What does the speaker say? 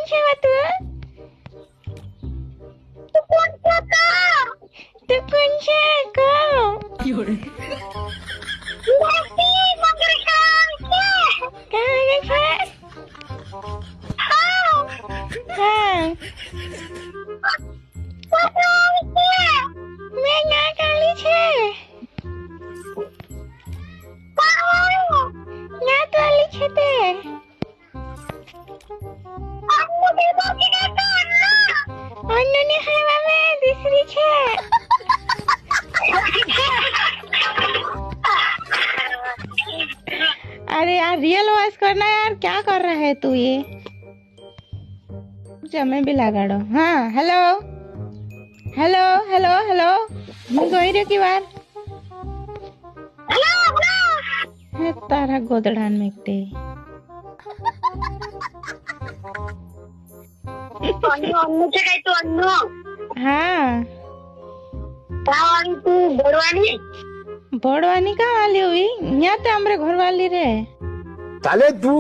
कोण छे व तू? तू कोण छे को? काय छे? हाँ मैं ना काली छे ना काली छे ते अन्नू ने खावा में दूसरी छे अरे यार रियल वॉइस करना यार क्या कर रहा है तू ये मैं भी लगाड़ो हाँ हेलो हेलो हेलो हेलो હું ગઈ રહ્યો की વાર હે તારા ગોદડાન મેકતે अन्नू છે કઈ તો अन्नू હા તાવાની તું બોલવાની ભોળવાની કા વાલી હુઈ ન્યા તો हमरे घर वाली रे साले तू